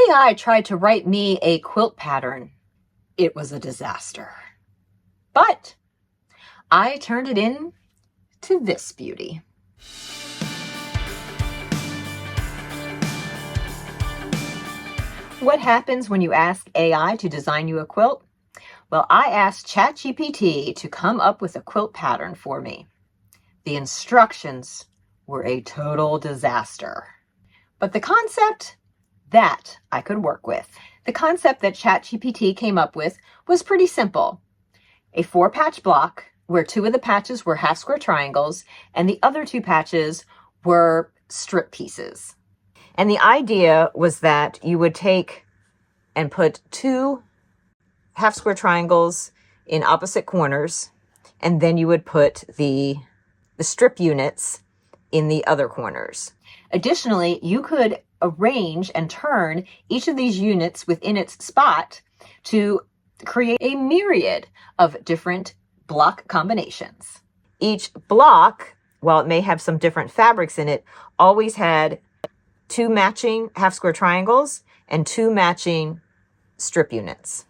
AI tried to write me a quilt pattern. It was a disaster. But I turned it in to this beauty. What happens when you ask AI to design you a quilt? Well, I asked ChatGPT to come up with a quilt pattern for me. The instructions were a total disaster. But the concept, that I could work with. The concept that ChatGPT came up with was pretty simple. A 4-patch block where 2 of the patches were half square triangles and the other 2 patches were strip pieces. And the idea was that you would take and put 2 half square triangles in opposite corners, and then you would put the strip units in the other corners. Additionally, you could arrange and turn each of these units within its spot to create a myriad of different block combinations. Each block, while it may have some different fabrics in it, always had 2 matching half square triangles and 2 matching strip units.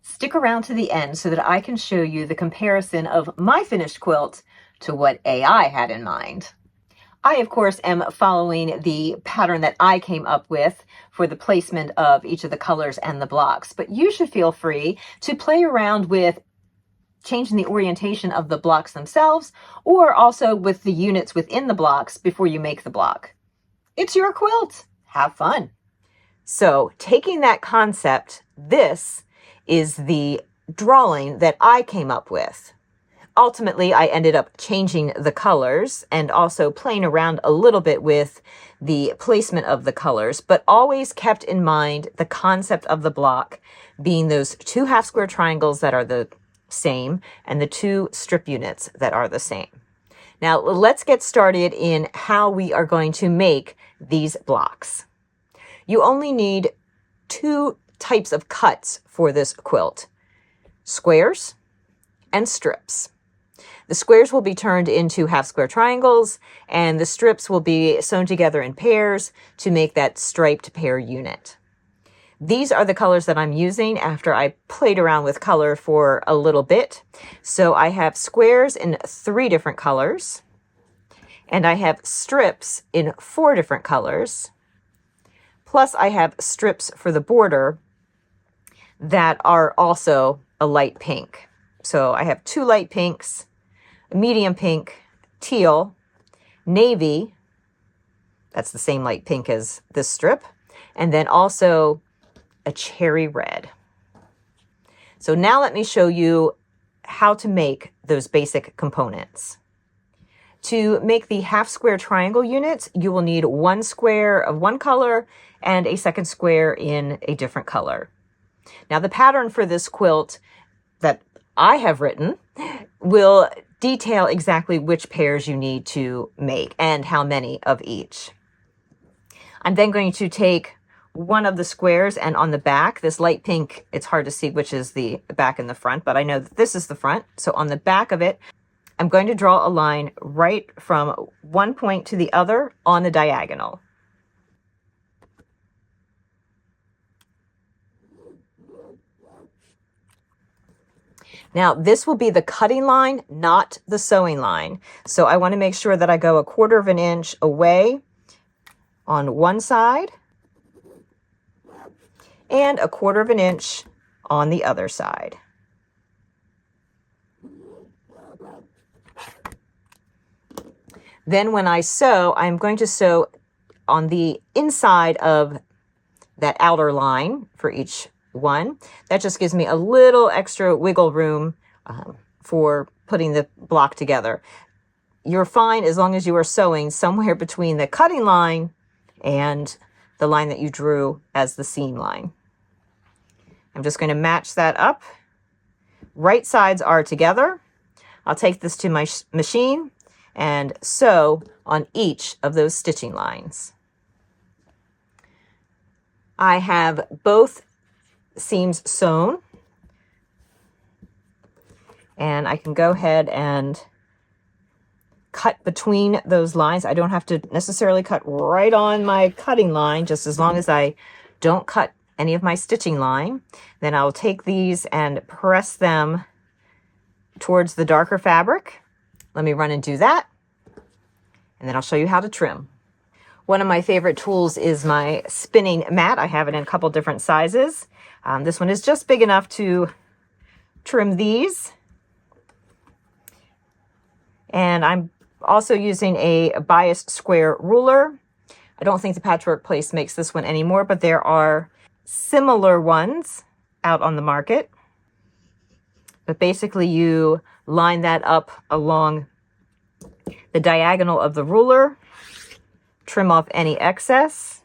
Stick around to the end so that I can show you the comparison of my finished quilt to what AI had in mind. I, of course, am following the pattern that I came up with for the placement of each of the colors and the blocks, but you should feel free to play around with changing the orientation of the blocks themselves, or also with the units within the blocks before you make the block. It's your quilt. Have fun. So, taking that concept, this is the drawing that I came up with. Ultimately, I ended up changing the colors and also playing around a little bit with the placement of the colors, but always kept in mind the concept of the block being those 2 half square triangles that are the same and the 2 strip units that are the same. Now, let's get started in how we are going to make these blocks. You only need 2 types of cuts for this quilt: squares and strips. The squares will be turned into half square triangles, and the strips will be sewn together in pairs to make that striped pair unit. These are the colors that I'm using after I played around with color for a little bit. So I have squares in 3 different colors, and I have strips in 4 different colors. Plus I have strips for the border that are also a light pink. So I have 2 light pinks, a medium pink, teal, navy, that's the same light pink as this strip, and then also a cherry red. So now let me show you how to make those basic components. To make the half square triangle units, you will need 1 square of one color and a second square in a different color. Now the pattern for this quilt that I have written will detail exactly which pairs you need to make and how many of each. I'm then going to take one of the squares, and on the back, this light pink, it's hard to see which is the back and the front, but I know that this is the front. So on the back of it, I'm going to draw a line right from one point to the other on the diagonal. Now, this will be the cutting line, not the sewing line. So I want to make sure that I go 1/4 of an inch away on one side and 1/4 of an inch on the other side. Then when I sew, I'm going to sew on the inside of that outer line for each one. That just gives me a little extra wiggle room for putting the block together. You're fine as long as you are sewing somewhere between the cutting line and the line that you drew as the seam line. I'm just going to match that up. Right sides are together. I'll take this to my machine and sew on each of those stitching lines. I have both seams sewn, and I can go ahead and cut between those lines. I don't have to necessarily cut right on my cutting line, just as long as I don't cut any of my stitching line. Then I'll take these and press them towards the darker fabric. Let me run and do that, and then I'll show you how to trim. One of my favorite tools is my spinning mat. I have it in a couple different sizes. This one is just big enough to trim these. And I'm also using a biased square ruler. I don't think the Patchwork Place makes this one anymore, but there are similar ones out on the market. But basically you line that up along the diagonal of the ruler, trim off any excess.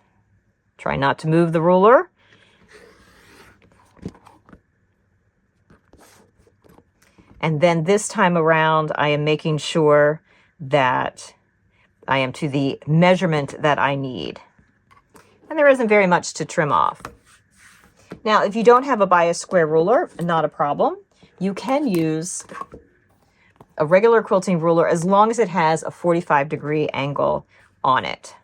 Try not to move the ruler. And then this time around, I am making sure that I am to the measurement that I need. And there isn't very much to trim off. Now, if you don't have a biased square ruler, not a problem. You can use a regular quilting ruler as long as it has a 45-degree angle on it.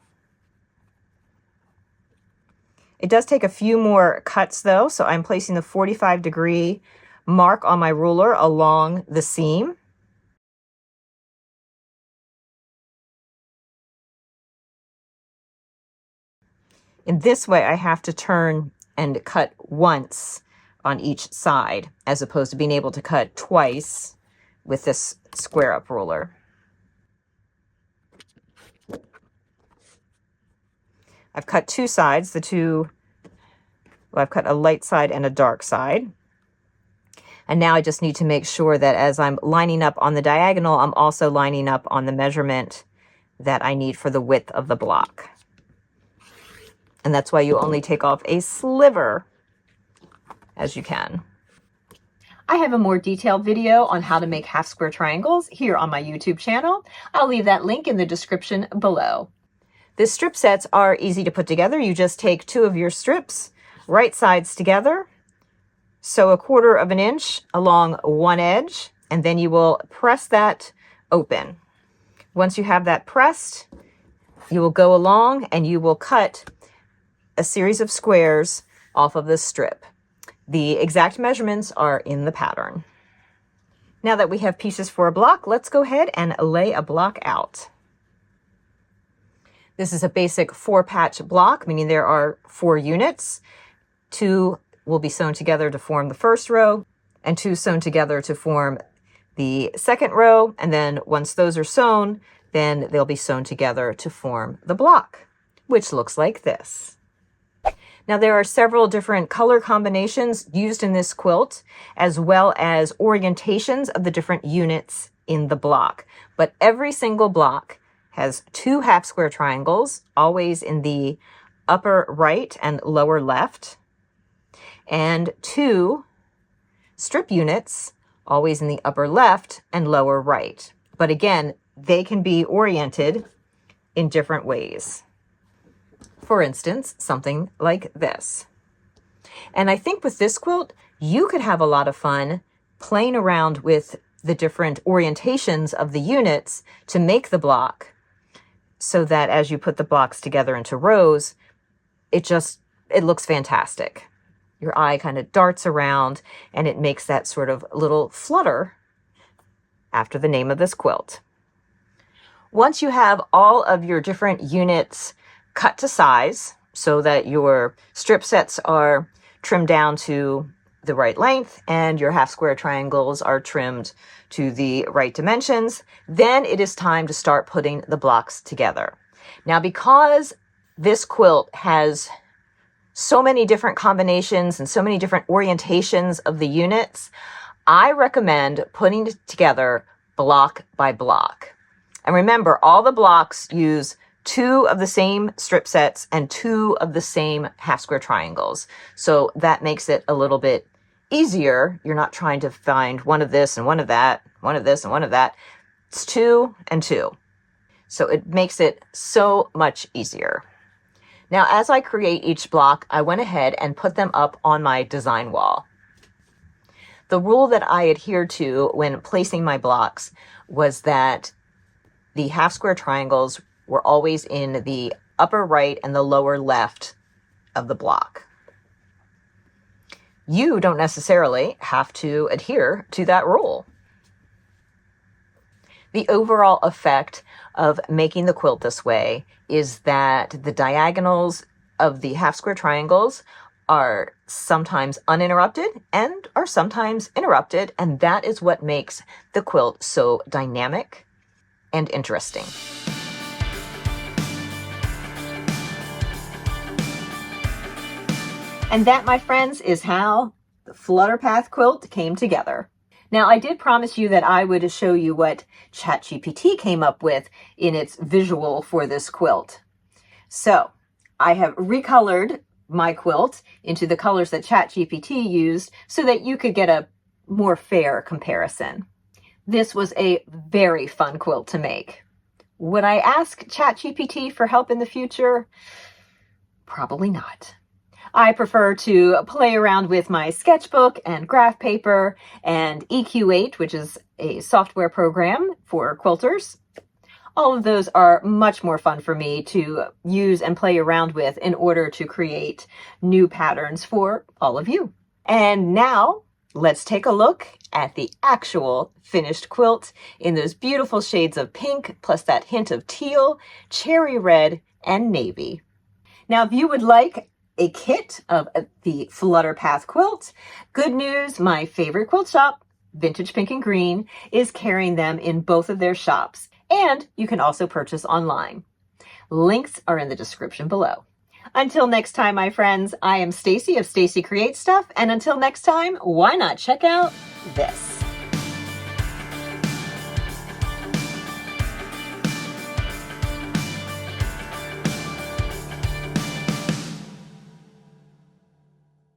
It does take a few more cuts though, so I'm placing the 45-degree mark on my ruler along the seam. In this way, I have to turn and cut once on each side, as opposed to being able to cut twice with this square up ruler. I've cut two sides, I've cut a light side and a dark side. And now I just need to make sure that as I'm lining up on the diagonal, I'm also lining up on the measurement that I need for the width of the block. And that's why you only take off a sliver as you can. I have a more detailed video on how to make half square triangles here on my YouTube channel. I'll leave that link in the description below. The strip sets are easy to put together. You just take two of your strips, right sides together, sew 1/4 inch along one edge, and then you will press that open. Once you have that pressed, you will go along and you will cut a series of squares off of this strip. The exact measurements are in the pattern. Now that we have pieces for a block, let's go ahead and lay a block out. This is a basic 4-patch block, meaning there are 4 units. 2 will be sewn together to form the first row, and 2 sewn together to form the second row. And then once those are sewn, then they'll be sewn together to form the block, which looks like this. Now there are several different color combinations used in this quilt, as well as orientations of the different units in the block. But every single block has 2 half square triangles, always in the upper right and lower left, and 2 strip units, always in the upper left and lower right. But again, they can be oriented in different ways. For instance, something like this. And I think with this quilt, you could have a lot of fun playing around with the different orientations of the units to make the block, so that as you put the blocks together into rows, it looks fantastic. Your eye kind of darts around and it makes that sort of little flutter after the name of this quilt. Once you have all of your different units cut to size so that your strip sets are trimmed down to the right length and your half square triangles are trimmed to the right dimensions, then it is time to start putting the blocks together. Now, because this quilt has so many different combinations and so many different orientations of the units, I recommend putting it together block by block. And remember, all the blocks use 2 of the same strip sets and 2 of the same half square triangles. So that makes it a little bit easier. You're not trying to find one of this and one of that, one of this and one of that. It's 2 and 2. So it makes it so much easier. Now, as I create each block, I went ahead and put them up on my design wall. The rule that I adhered to when placing my blocks was that the half square triangles were always in the upper right and the lower left of the block. You don't necessarily have to adhere to that rule. The overall effect of making the quilt this way is that the diagonals of the half square triangles are sometimes uninterrupted and are sometimes interrupted, and that is what makes the quilt so dynamic and interesting. And that, my friends, is how the FlutterPath Quilt came together. Now, I did promise you that I would show you what ChatGPT came up with in its visual for this quilt. So I have recolored my quilt into the colors that ChatGPT used so that you could get a more fair comparison. This was a very fun quilt to make. Would I ask ChatGPT for help in the future? Probably not. I prefer to play around with my sketchbook and graph paper and EQ8, which is a software program for quilters. All of those are much more fun for me to use and play around with in order to create new patterns for all of you. And now let's take a look at the actual finished quilt in those beautiful shades of pink, plus that hint of teal, cherry red, and navy. Now, if you would like a kit of the FlutterPath Quilt, good news, my favorite quilt shop, Vintage Pink and Green, is carrying them in both of their shops, and you can also purchase online. Links are in the description below. Until next time, my friends, I am Stacy of Stacy Creates Stuff, and until next time, why not check out this?